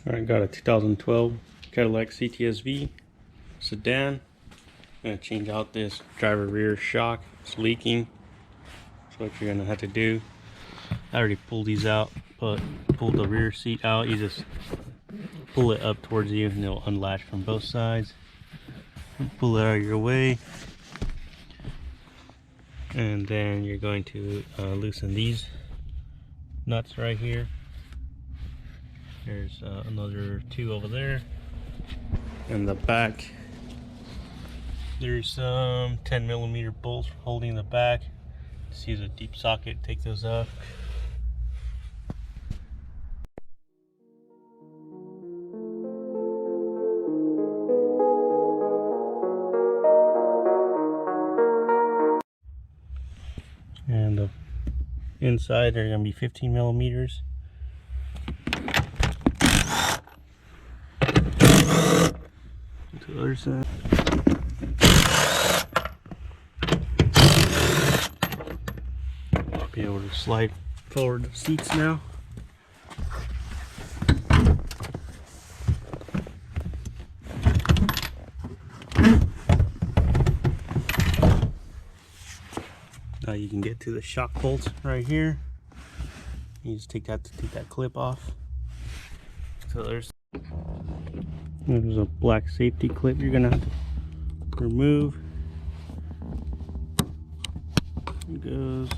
Alright, got a 2012 Cadillac CTSV sedan. I'm going to change out this driver rear shock. It's leaking. That's what you're going to have to do. I already pulled these out, but pulled the rear seat out. You just pull it up towards you and it'll unlatch from both sides. Pull it out of your way. And then you're going to loosen these nuts right here. There's another two over there. In the back, there's some 10mm bolts holding the back. Just use a deep socket, take those off. And the inside are going to be 15mm. To the other side. Be able to slide forward the seats now. Now you can get to the shock bolts right here. You just take that clip off. So there's a black safety clip you're gonna have to remove. It goes.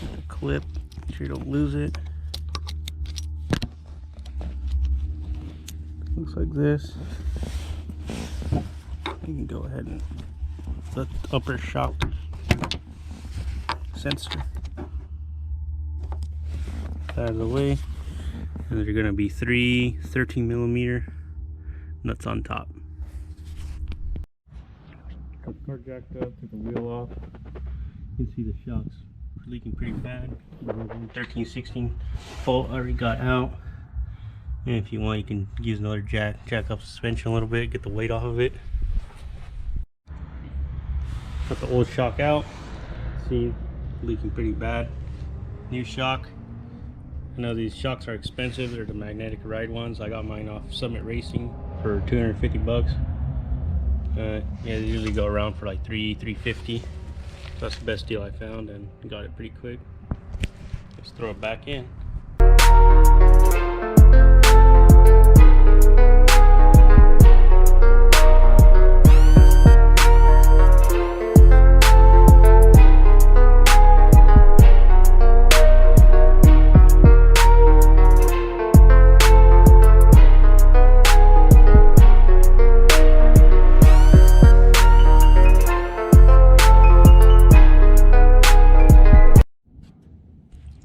The clip, make sure you don't lose it. Looks like this. You can go ahead and the upper shock sensor out of the way, and there's going to be three 13mm nuts on top. Got the car jacked up, took the wheel off. You can see the shocks are leaking pretty bad. 13-16 bolt already got out, and if you want, you can use another jack up suspension a little bit, get the weight off of it. Got the old shock out. See, leaking pretty bad. New shock. I know these shocks are expensive. They're the magnetic ride ones. I got mine off Summit Racing for 250 bucks. Yeah, they usually go around for like $350. That's the best deal I found, and got it pretty quick. Let's throw it back in.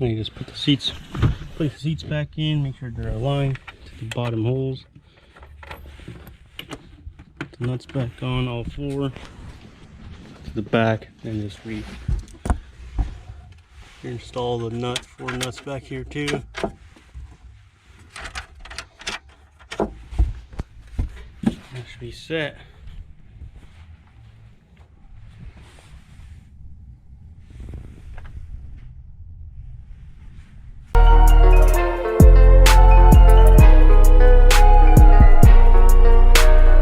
Now you just place the seats back in, make sure they're aligned to the bottom holes. Put the nuts back on, all four, to the back, and just install the four nuts back here too. That should be set.